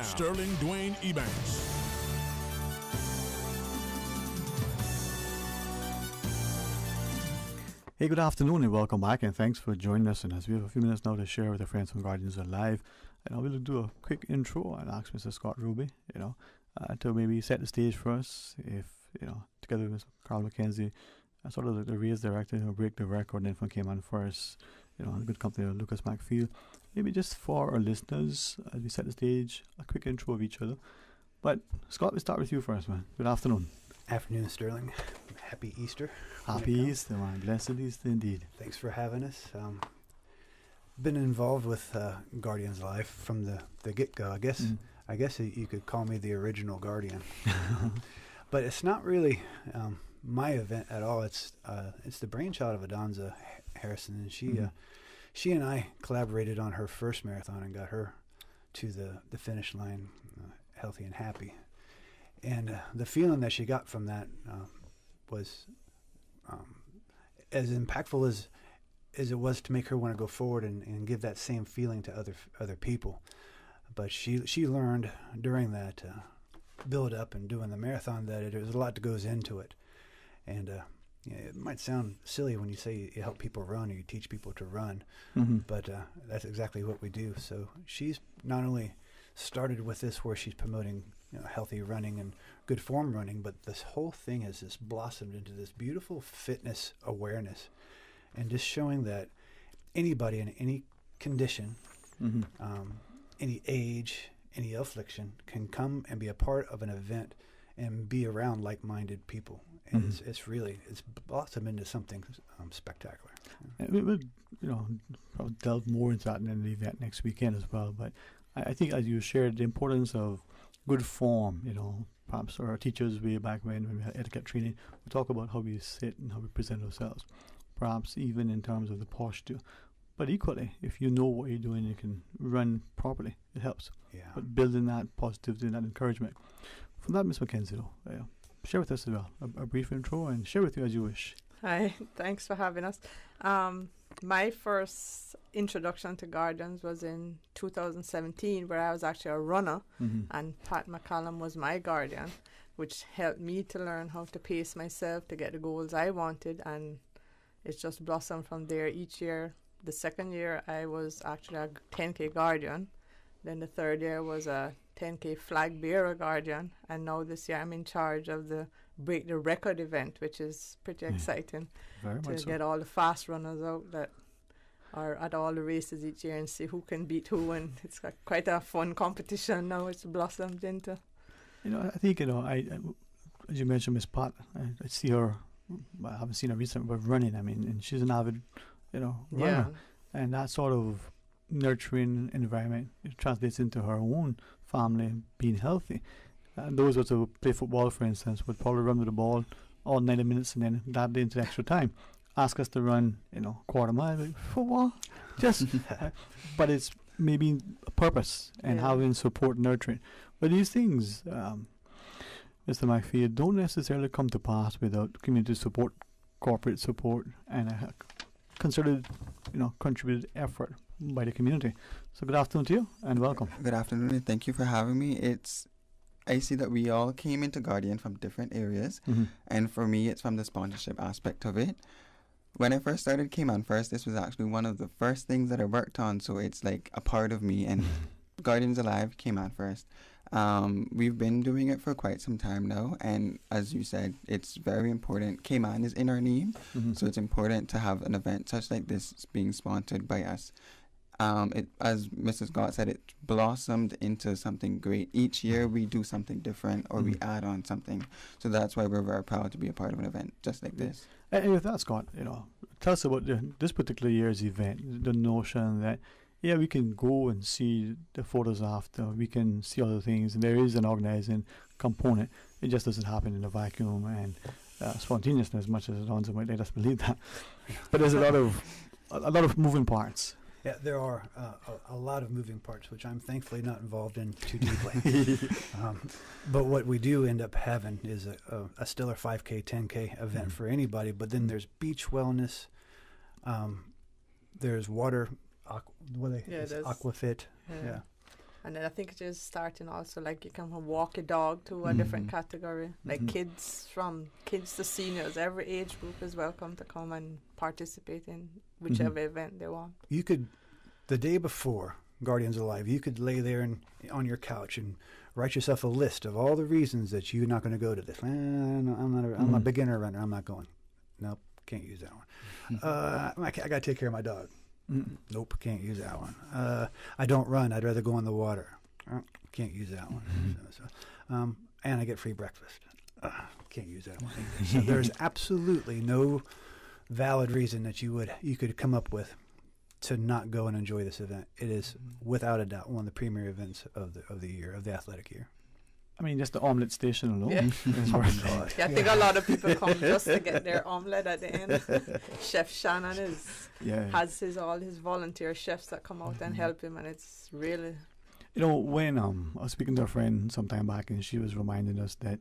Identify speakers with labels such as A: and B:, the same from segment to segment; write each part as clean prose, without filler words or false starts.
A: Sterling Dwayne Ebanks.
B: Hey, good afternoon and welcome back, and thanks for joining us. And as we have a few minutes now to share with our friends from Guardians Alive, and I will do a quick intro and ask Mr. Scott Ruby, to maybe set the stage for us. If together with Carl McKenzie, sort of the race director, break the record, and then from Cayman first, a good company of Lucas McField. Maybe just for our listeners, as we set the stage, a quick intro of each other. But Scott, we'll start with you first, man. Good afternoon.
C: Afternoon, Sterling. Happy Easter.
B: Happy Easter, man. Blessed Easter indeed.
C: Thanks for having us. Been involved with Guardians Life from the get-go. I guess you could call me the original Guardian. But it's not really my event at all. It's the brainchild of Adonza Harrison, and she and I collaborated on her first marathon and got her to the finish line healthy and happy. And the feeling that she got from that was as impactful as it was to make her want to go forward and give that same feeling to other people. But she learned during that build up and doing the marathon that there's a lot that goes into it. And it might sound silly when you say you help people run or you teach people to run, but that's exactly what we do. So she's not only started with this where she's promoting healthy running and good form running, but this whole thing has just blossomed into this beautiful fitness awareness and just showing that anybody in any condition, any age, any affliction can come and be a part of an event and be around like-minded people. And it's blossomed into something spectacular.
B: We'll probably delve more into that in the event next weekend as well. But I think as you shared the importance of good form, perhaps our teachers way back when we had etiquette training, we talk about how we sit and how we present ourselves, perhaps even in terms of the posture. But equally, if you know what you're doing, you can run properly. It helps.
C: Yeah.
B: But building that positivity and that encouragement. From that, Ms. McKenzie, though, share with us as well a brief intro and share with you as you wish.
D: Hi, thanks for having us. My first introduction to Guardians was in 2017, where I was actually a runner, and Pat McCallum was my guardian, which helped me to learn how to pace myself to get the goals I wanted, and it's just blossomed from there each year. The second year, I was actually a 10K guardian. Then the third year was a 10K flag bearer guardian, and now this year I'm in charge of the Break the Record event, which is pretty exciting to get all the fast runners out that are at all the races each year and see who can beat who, and it's quite a fun competition now. It's blossomed into.
B: I think I as you mentioned, Miss Pat, I see her. I haven't seen her recently, but running. I mean, and she's an avid, runner, and that sort of nurturing environment, it translates into her own family being healthy. And those who play football, for instance, would probably run with the ball all 90 minutes and then that into extra time. Ask us to run, quarter mile, like, football, just. But it's maybe a purpose and having support, nurturing. But these things, Mr. McField, don't necessarily come to pass without community support, corporate support, and a concerted, contributed effort by the community. So good afternoon to you and welcome.
E: Good afternoon and thank you for having me. I see that we all came into Guardian from different areas, and for me it's from the sponsorship aspect of it. When I first started Cayman First, this was actually one of the first things that I worked on, so it's like a part of me, and Guardians Alive, Cayman First. We've been doing it for quite some time now, and as you said, it's very important. Cayman is in our name, so it's important to have an event such like this being sponsored by us. As Mrs. Scott said, it blossomed into something great. Each year we do something different or we add on something. So that's why we're very proud to be a part of an event just like this.
B: And with that, Scott, tell us about this particular year's event, the notion that, we can go and see the photos after, we can see other things, and there is an organizing component. It just doesn't happen in a vacuum and spontaneousness, as much as Alonzo might let us believe that. But there's a lot of moving parts.
C: Yeah, there are a lot of moving parts, which I'm thankfully not involved in too deeply. But what we do end up having is a stellar 5K, 10K event for anybody. But then there's beach wellness. There's water, aquafit. Yeah.
D: And then I think it is starting also, like you can walk a dog to a different category. Like from kids to seniors, every age group is welcome to come and participate in whichever event they want.
C: You could, the day before Guardians Alive, you could lay there on your couch and write yourself a list of all the reasons that you're not going to go to this. I'm a beginner runner. I'm not going. Nope, can't use that one. I got to take care of my dog. Nope, can't use that one. I don't run. I'd rather go in the water. Can't use that one. And I get free breakfast. Can't use that one either. So there's absolutely no valid reason that you could come up with to not go and enjoy this event. It is without a doubt one of the premier events of the year, of the athletic year.
B: I mean, just the omelet station alone.
D: Yeah. I think a lot of people come just to get their omelet at the end. Chef Shannon has all his volunteer chefs that come out and help him, and it's really...
B: You know, when I was speaking to a friend some time back, and she was reminding us that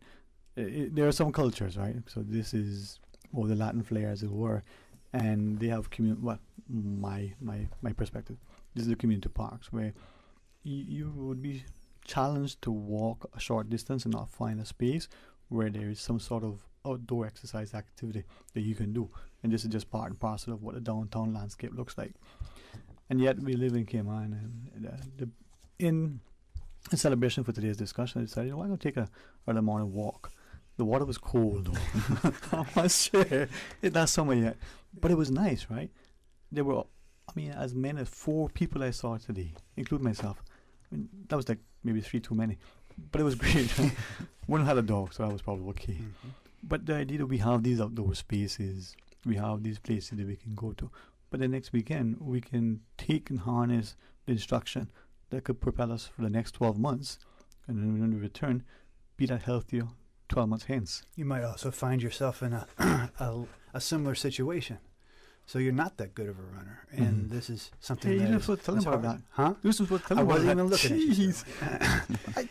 B: there are some cultures, right? So this is more the Latin flair, as it were, and they have my perspective. This is the community parks where you would be challenged to walk a short distance and not find a space where there is some sort of outdoor exercise activity that you can do, and this is just part and parcel of what the downtown landscape looks like. And yet we live in Cayman, and in celebration for today's discussion, I decided, why not take a early morning walk? The water was cold though. I must share, it's not summer yet, but it was nice, right? There were, as many as 4 people I saw today, including myself. That was like maybe 3 too many, but it was great. One had a dog, so that was probably okay. But the idea that we have these outdoor spaces, we have these places that we can go to, but the next weekend we can take and harness the instruction that could propel us for the next 12 months, and then when we return, be that healthier 12 months hence.
C: You might also find yourself in a similar situation. So you're not that good of a runner, and this is something that
B: you're not supposed to tell him about that.
C: Huh?
B: You're supposed to tell him
C: about that. I
B: wasn't
C: even looking
B: at you.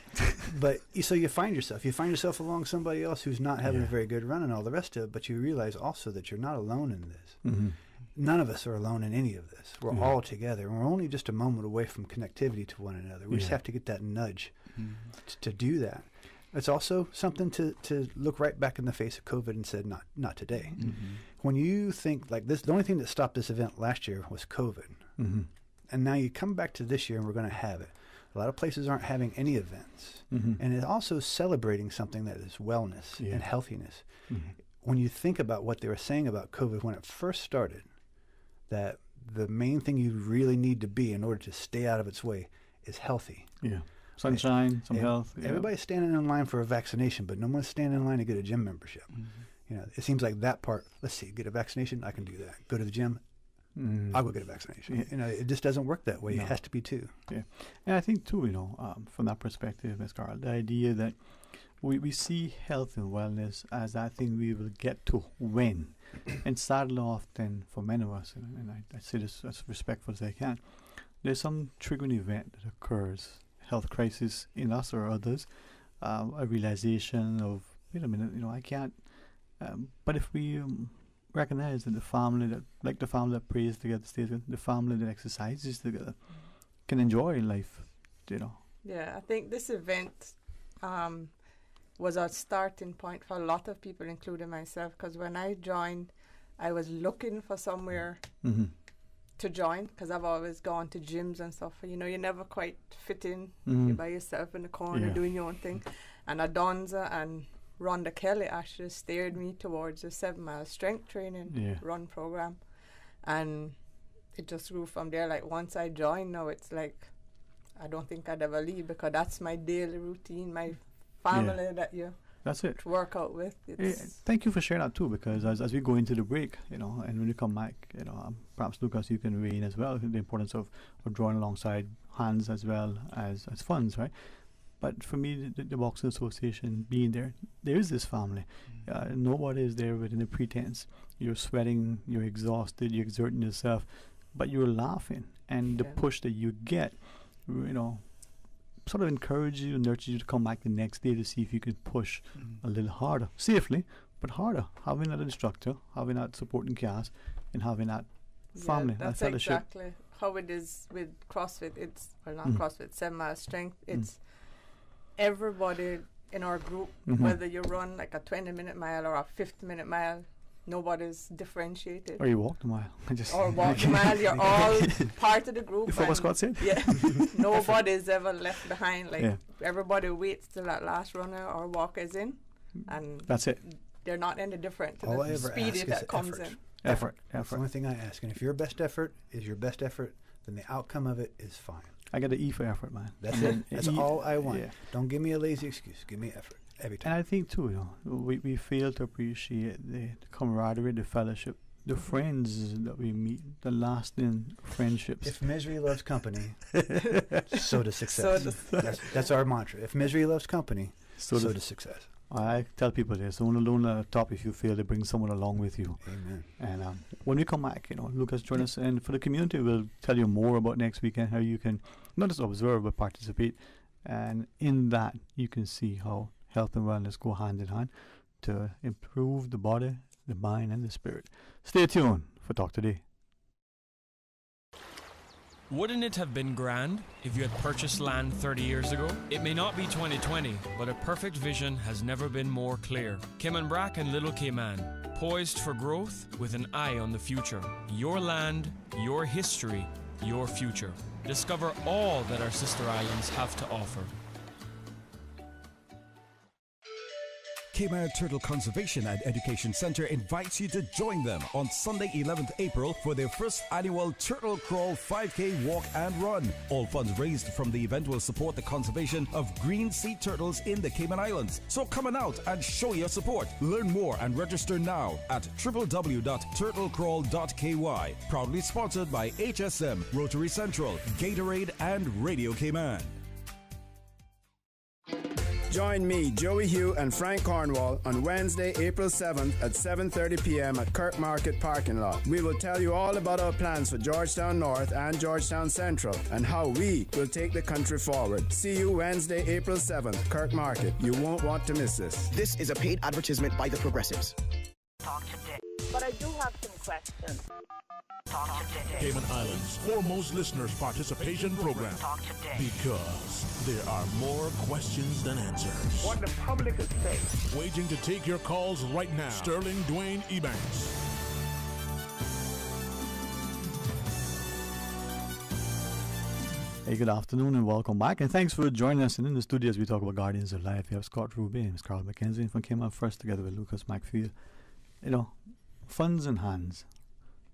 C: But so you find yourself along somebody else who's not having a very good run and all the rest of it, but you realize also that you're not alone in this. None of us are alone in any of this. We're all together, and we're only just a moment away from connectivity to one another. We just have to get that nudge to do that. It's also something to look right back in the face of COVID and said, not today. When you think like this, the only thing that stopped this event last year was COVID. And now you come back to this year and we're going to have it. A lot of places aren't having any events. And it's also celebrating something that is wellness and healthiness. When you think about what they were saying about COVID when it first started, that the main thing you really need to be in order to stay out of its way is healthy.
B: Sunshine, some health.
C: Everybody's standing in line for a vaccination, but no one's standing in line to get a gym membership. It seems like that part, let's see, get a vaccination, I can do that. Go to the gym, I'll go get a vaccination. It just doesn't work that way. No. It has to be two.
B: And I think too, from that perspective, Ms. Carl, the idea that we see health and wellness as that thing we will get to when. And sadly often for many of us, and I say this as respectful as I can, there's some triggering event that occurs, health crisis in us or others, a realization of, wait a minute, I can't. But if we recognize that the family that prays together, stays together, the family that exercises together, can enjoy life,
D: Yeah, I think this event was a starting point for a lot of people, including myself, because when I joined, I was looking for somewhere to join, because I've always gone to gyms and stuff. You never quite fit in. You're by yourself in the corner doing your own thing. And Adonza and Rhonda Kelly actually steered me towards a 7-mile strength training run program. And it just grew from there. Like, once I joined, now it's like, I don't think I'd ever leave, because that's my daily routine, my family that you
B: that's it
D: work out with.
B: Thank you for sharing that too, because as we go into the break, and when you come back, perhaps Lucas, you can weigh in as well, the importance of drawing alongside hands as well as funds, right? But for me, the Boxing Association being there is this family. Nobody is there with any pretense. You're sweating, you're exhausted, you're exerting yourself, but you're laughing, and the push that you get, sort of encourages you, nurtures you to come back the next day to see if you can push a little harder, safely, but harder. Having that instructor, having that supporting cast, and having that family,
D: that's
B: that fellowship.
D: Exactly how it is with CrossFit. It's not CrossFit, 7 Mile Strength. It's everybody in our group, whether you run like a 20-minute mile or a 50-minute mile, nobody's differentiated.
B: Or you walk the mile.
D: Or walk the mile. You're all part of the group.
B: Before what's Scott said?
D: Yeah. Nobody's ever left behind. Like everybody waits till that last runner or walker is in, and
B: that's it.
D: They're not any different to
C: all
D: the speed that comes in.
B: Effort.
C: That's the only thing I ask. And if your best effort is your best effort, then the outcome of it is fine.
B: I got to E for effort, man.
C: That's it. That's all I want. Yeah. Don't give me a lazy excuse. Give me effort every time.
B: And I think too, we fail to appreciate the camaraderie, the fellowship, the friends that we meet, the lasting friendships.
C: If misery loves company, so does success. That's our mantra. If misery loves company, so does success.
B: I tell people this: don't alone at the top if you fail to bring someone along with you.
C: Amen.
B: And when we come back, Lucas, join us, and for the community, we'll tell you more about next weekend, how you can not just observe but participate, and in that you can see how health and wellness go hand in hand to improve the body, the mind, and the spirit. Stay tuned for Talk Today.
F: Wouldn't it have been grand if you had purchased land 30 years ago? It may not be 2020, but a perfect vision has never been more clear. Cayman Brac and Little Cayman, poised for growth with an eye on the future. Your land, your history, your future. Discover all that our sister islands have to offer.
G: Cayman Turtle Conservation and Education Center invites you to join them on Sunday, 11th April for their first annual Turtle Crawl 5K walk and run. All funds raised from the event will support the conservation of green sea turtles in the Cayman Islands. So come on out and show your support. Learn more and register now at www.turtlecrawl.ky. Proudly sponsored by HSM, Rotary Central, Gatorade, and RadioCayman.
H: Join me, Joey Hugh, and Frank Cornwall on Wednesday, April 7th at 7:30 p.m. at Kirk Market parking lot. We will tell you all about our plans for Georgetown North and Georgetown Central and how we will take the country forward. See you Wednesday, April 7th, Kirk Market. You won't want to miss this.
I: This is a paid advertisement by the Progressives.
J: Talk today. But I do have some questions. Talk today.
A: Cayman Islands' foremost listeners' participation program.
J: Talk today.
A: Because there are more questions than answers.
J: What the public is saying.
A: Waiting to take your calls right now. Sterling Dwayne Ebanks.
B: Hey, good afternoon and welcome back. And thanks for joining us. And in the studio as we talk about Guardians of Life, we have Scott Ruby and Ms. Carl McKenzie from Cayman First together with Lucas McPhail. Funds and hands.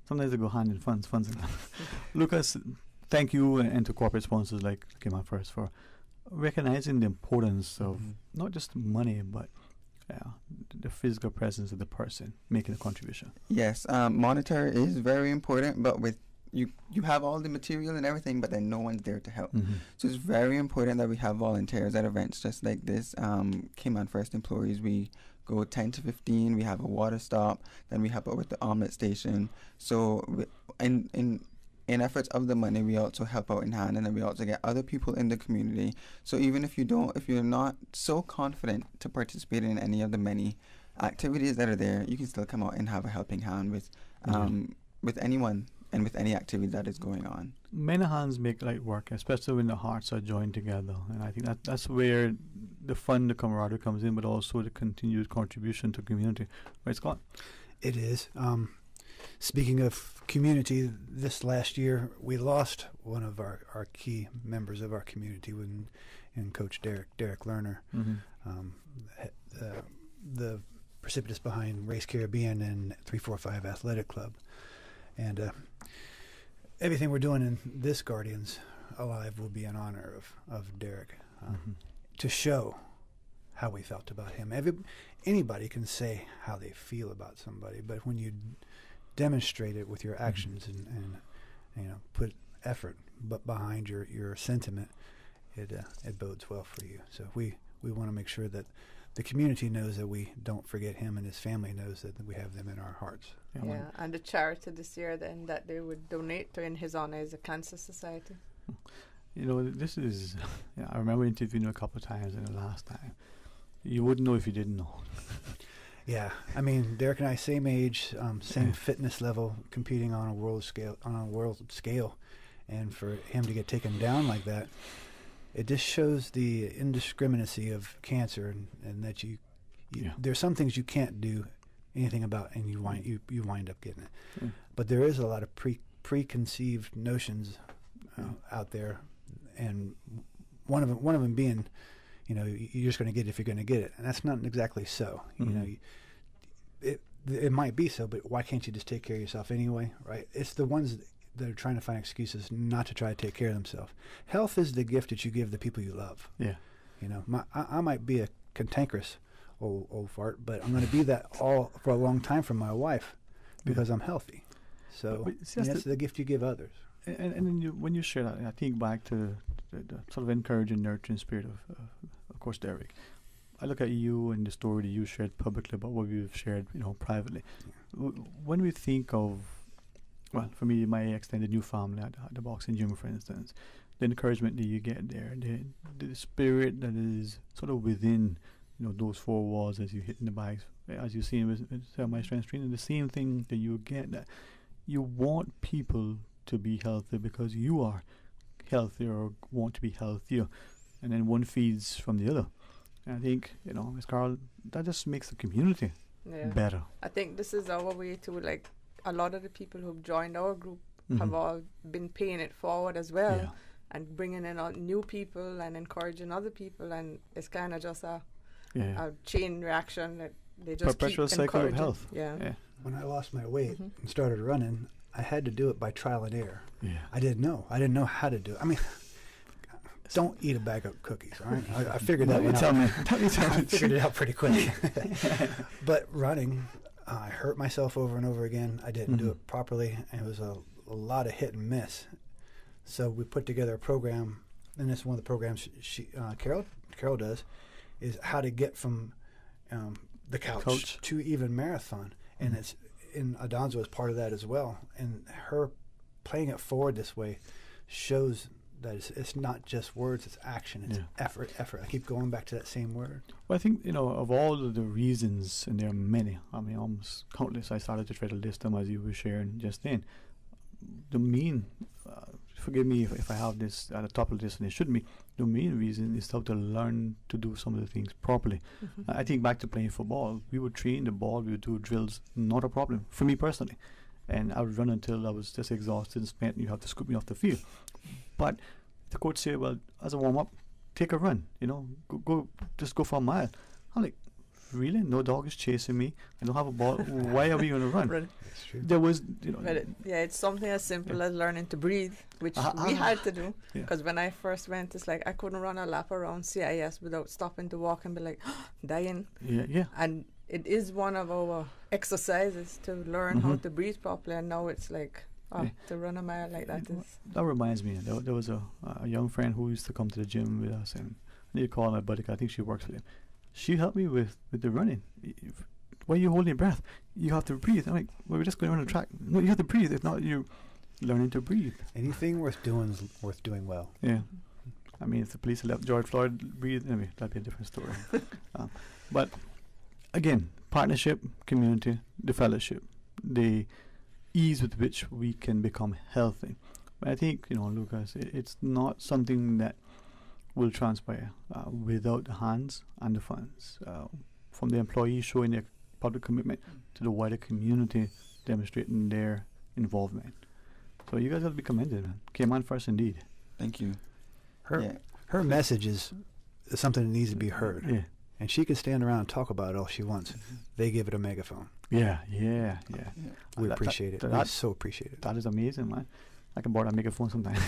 B: Sometimes they go hand in funds and hands. Lucas, thank you and to corporate sponsors like Cayman First for recognizing the importance of not just money, but the physical presence of the person making a contribution.
E: Yes, monetary is very important, but with you have all the material and everything, but then no one's there to help. So it's very important that we have volunteers at events just like this. Cayman First employees, we go 10 to 15, we have a water stop, then we help out with the omelet station. So in efforts of the money, we also help out in hand, and then we also get other people in the community. So even if you're not so confident to participate in any of the many activities that are there, you can still come out and have a helping hand with anyone and with any activity that is going on.
B: Many hands make light work, especially when the hearts are joined together. And I think that's where the fun, the camaraderie comes in, but also the continued contribution to community. Right, Scott? It
C: is. Speaking of community, this last year we lost one of our key members of our community in Coach Derek Lerner, the precipitous behind Race Caribbean and 345 Athletic Club. And everything we're doing in this Guardians Alive will be in honor of Derek, to show how we felt about him. Anybody can say how they feel about somebody, but when you demonstrate it with your actions and put effort behind your sentiment, it bodes well for you. So we want to make sure that the community knows that we don't forget him, and his family knows that we have them in our hearts.
D: Yeah, and the charity this year then that they would donate to in his honor is the Cancer Society.
B: This is, I remember interviewing him a couple of times, and the last time, you wouldn't know if you didn't know.
C: Yeah, I mean, Derek and I, same age, same fitness level, competing on a world scale, and for him to get taken down like that, it just shows the indiscriminacy of cancer, and that you there's some things you can't do anything about, and you wind up getting it. But there is a lot of preconceived notions out there, and one of them being, you're just going to get it if you're going to get it, and that's not exactly so. It might be so, but why can't you just take care of yourself anyway, right? It's the ones that are trying to find excuses not to try to take care of themselves. Health is the gift that you give the people you love. Yeah. I might be a cantankerous old fart, but I'm going to be that all for a long time for my wife because I'm healthy. So that's the gift you give others.
B: And then when you share that, I think back to the sort of encouraging, nurturing spirit of course, Derek. I look at you and the story that you shared publicly about what we've shared, privately. When we think of, well, for me, my extended new family at the boxing gym, for instance, the encouragement that you get there, the spirit that is sort of within, those four walls as you hit in the bags, as you see with my strength training, the same thing that you get, that you want people to be healthy because you are healthier or want to be healthier, and then one feeds from the other. And I think, Ms. Carl, that just makes the community better. I
D: think this is our way to, like, a lot of the people who've joined our group have all been paying it forward as well, and bringing in new people and encouraging other people, and it's kind of just a chain reaction that they just
B: perpetual
D: keep
B: cycle
D: encouraging.
B: of health.
D: Yeah.
C: When I lost my weight and started running, I had to do it by trial and error. I didn't know how to do it. I mean, don't eat a bag of cookies, all right? I figured that one out. I figured it out pretty quick. But running, I hurt myself over and over again. I didn't do it properly, and it was a lot of hit and miss. So we put together a program, and this is one of the programs Carol does, is how to get from the couch to even marathon. And it's Adonzo is part of that as well. And her playing it forward this way shows that it's not just words, it's action, it's effort. I keep going back to that same word.
B: Well, I think, of all of the reasons, and there are many, I mean, almost countless, I started to try to list them as you were sharing just then. The main, forgive me if I have this at the top of the list, and it shouldn't be, the main reason is how to learn to do some of the things properly. I think back to playing football, we would train the ball, we would do drills, not a problem, for me personally. And I would run until I was just exhausted and spent, and you have to scoop me off the field. But the coach said, well, as a warm-up, take a run, just go for a mile. I'm like, really? No dog is chasing me. I don't have a ball. Why are we going to run?
C: That's true.
B: There was,
D: it's something as simple as learning to breathe, which we had to do. Because when I first went, it's like I couldn't run a lap around CIS without stopping to walk and be like, dying. Yeah. And it is one of our exercises to learn how to breathe properly, and now it's like, to run a mile like that is...
B: That reminds me, there was a young friend who used to come to the gym with us, and I need to call my buddy, I think she works with him. She helped me with the running. Why are you holding your breath? You have to breathe. I'm like, well, we're just going to run a track. No, you have to breathe. If not, you learning to breathe.
C: Anything worth doing is worth doing well.
B: Yeah. I mean, if the police let George Floyd breathe, anyway, that'd be a different story. But again, partnership, community, the fellowship, the ease with which we can become healthy. But I think, Lucas, it's not something that will transpire without the hands and the funds. From the employees showing their public commitment to the wider community demonstrating their involvement. So you guys have to be commended, man. Came on first indeed.
E: Thank you.
C: Her message is something that needs to be heard. Yeah. And she can stand around and talk about it all she wants. They give it a megaphone.
B: Yeah.
C: We appreciate it. We so appreciate it.
B: That is amazing, man. I can borrow that megaphone sometime.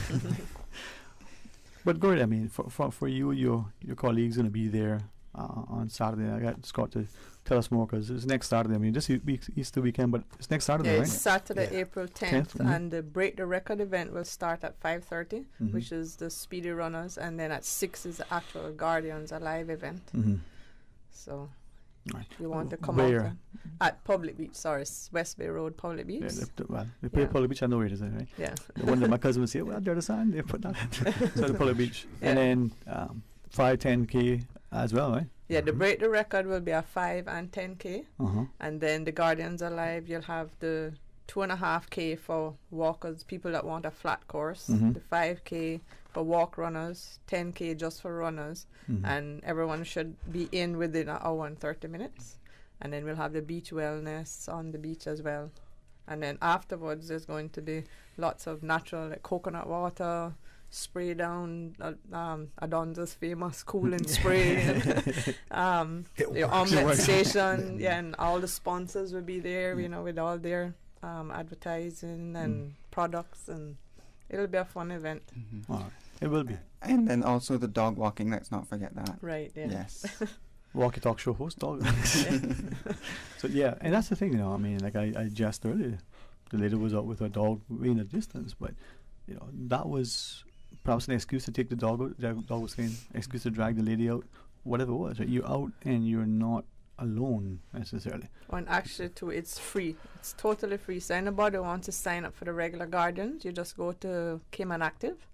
B: But good, I mean, for you, your colleagues going to be there on Saturday. I got Scott to tell us more because it's next Saturday. I mean, this week's Easter weekend, but it's next Saturday, right?
D: It's Saturday, April 10th, and the Break the Record event will start at 5:30, which is the Speedy Runners, and then at 6 is the actual Guardians Alive event. So... Right. You want to come out at Public Beach, West Bay Road, Public Beach.
B: They play Public Beach, I know where it is, right? Yeah. The one that my cousin would say, well, there's a sign, they put that. So the Public Beach. And then 5, 10K as well, right?
D: Yeah, the Break the Record will be a 5 and 10K. And then the Guardians Alive, you'll have the 2.5K for walkers, people that want a flat course,
B: Mhm.
D: the 5K for walk runners, 10K just for runners,
B: Mhm.
D: and everyone should be in within an hour and 30 minutes. And then we'll have the beach wellness on the beach as well. And then afterwards, there's going to be lots of natural, like coconut water, spray down, Adonza's famous cooling spray, and the omelette station, yeah, and all the sponsors will be there, you know, with all their advertising and products, and it'll be a fun event.
E: Mm-hmm.
B: All right. It will be.
E: And then also the dog walking, let's not forget that.
D: Right, yeah.
E: Yes.
B: Walkie talk show host dog. So yeah, and that's the thing, you know. I mean, like I just earlier, the lady was out with her dog way in the distance, but you know that was perhaps an excuse to take the dog out. The dog was saying excuse to drag the lady out, whatever it was. Right? You're out and you're not alone necessarily.
D: And actually, too, it's free. It's totally free. So anybody who wants to sign up for the regular Guardians, you just go to Cayman Active,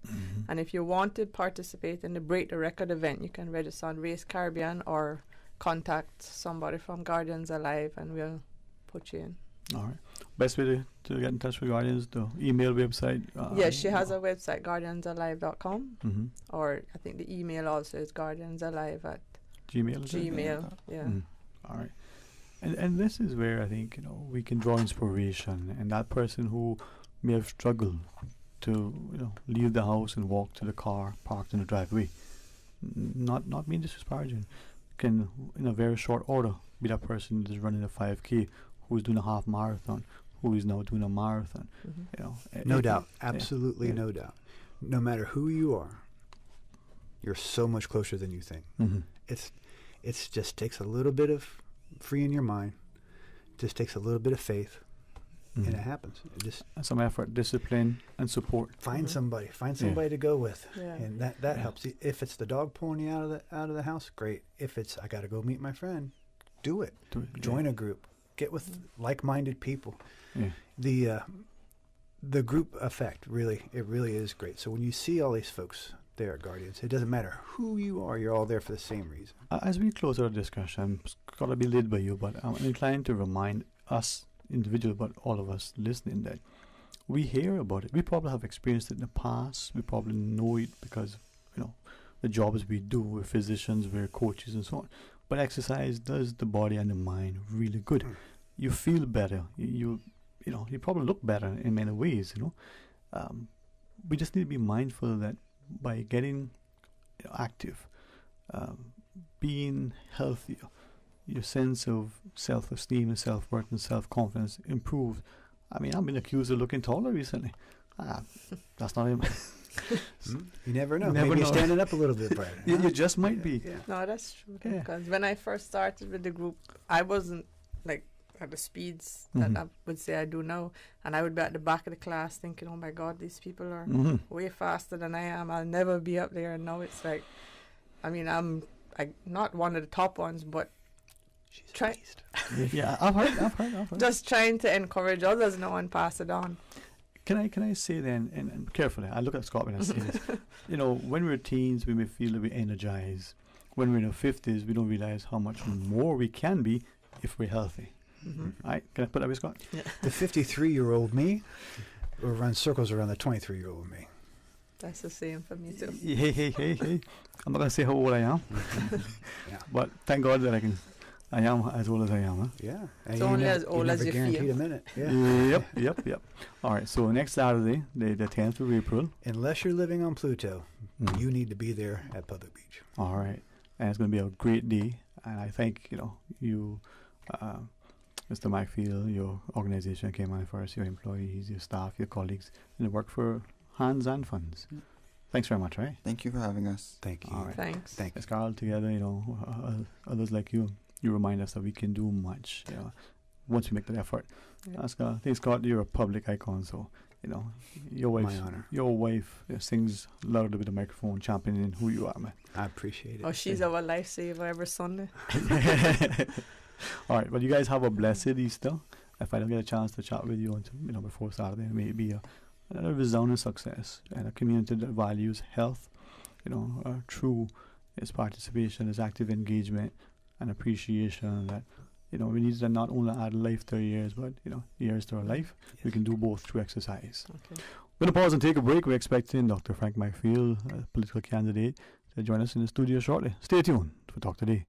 D: and if you want to participate in the Break the Record event, you can register on Race Caribbean or contact somebody from Guardians Alive, and we'll put you in.
B: All right. Best way to get in touch with Guardians, the email, website.
D: Yes, she has a website, guardiansalive.com,
B: Mm-hmm.
D: or I think the email also is guardiansalive at
B: Gmail. is it?
D: Gmail. Yeah.
B: All right. And this is where I think, you know, we can draw inspiration, and that person who may have struggled to, you know, leave the house and walk to the car parked in the driveway, not being disparaging, can in a very short order be that person that's running a 5K, who's doing a half marathon, who is now doing a marathon. You know,
C: No doubt, absolutely no doubt. No matter who you are, you're so much closer than you think. It's just takes a little bit of freeing your mind, just takes a little bit of faith, and it happens. It just
B: some effort, discipline, and support.
C: Find somebody to go with,
D: Yeah.
C: and that helps. If it's the dog pulling you out of the house, great. If it's I got to go meet my friend, do it. Join a group. Get with like-minded people.
B: Yeah.
C: The group effect really is great. So when you see all these folks there at Guardians, it doesn't matter who you are, you're all there for the same reason.
B: As we close our discussion, it's got to be led by you, but I'm inclined to remind us individuals, but all of us listening, that we hear about it. We probably have experienced it in the past. We probably know it because, you know, the jobs we do, we're physicians, we're coaches and so on. But exercise does the body and the mind really good. You feel better. You know, you probably look better in many ways, you know. We just need to be mindful that by getting active, being healthier, your sense of self-esteem and self-worth and self-confidence improves. I mean, I've been accused of looking taller recently. That's not him.
C: You never know.
B: Never
C: Maybe
B: know.
C: you're standing up a little bit, Brad.
B: You just might be.
C: Yeah.
D: No, that's true.
B: Yeah.
D: Because when I first started with the group, I wasn't like at the speeds that I would say I do now, and I would be at the back of the class thinking, "Oh my God, these people are way faster than I am. I'll never be up there." And now it's like, I mean, I'm not one of the top ones, but
B: Yeah, I've heard.
D: just trying to encourage others now and pass it on.
B: Can I say then, and carefully, I look at Scott when I say this, you know, when we're teens, we may feel that we're energized. When we're in our 50s, we don't realize how much more we can be if we're healthy. Right? Can I put that with Scott?
D: Yeah.
C: The 53-year-old me will run circles around the 23-year-old me.
D: That's the same for me too.
B: Hey. I'm not going to say how old I am. But thank God that I am as old as I am. Huh?
C: Yeah.
D: It's only as old as you
C: guaranteed
D: feel.
C: a minute. Yeah.
B: Yep. All right, so next Saturday, the 10th of April.
C: Unless you're living on Pluto, you need to be there at Public Beach.
B: All right. And it's going to be a great day. And I thank, you, Mr. Macfield, your organization, Cayman First, your employees, your staff, your colleagues, and the work for Hands and Funds. Thanks very much, right?
E: Thank you for having us.
C: Thank you.
B: All right.
D: Thanks.
B: Let's go all together, others like you remind us that we can do much, once we make that effort.
D: Yeah.
B: I think, Scott, you're a public icon, so, your
C: My honor.
B: Your wife sings loudly with the microphone, championing who you are, man.
C: I appreciate it.
D: Oh, she's our lifesaver every Sunday.
B: All right, well, you guys have a blessed Easter. If I don't get a chance to chat with you until, before Saturday, it may be another resounding success and a community that values health, through its participation, its active engagement and appreciation that, you know, we need to not only add life to our years, but, you know, years to our life.
C: Yes.
B: We can do both through exercise.
D: Okay.
B: We're going to pause and take a break. We're expecting Dr. Frank McField, a political candidate, to join us in the studio shortly. Stay tuned for Talk Today.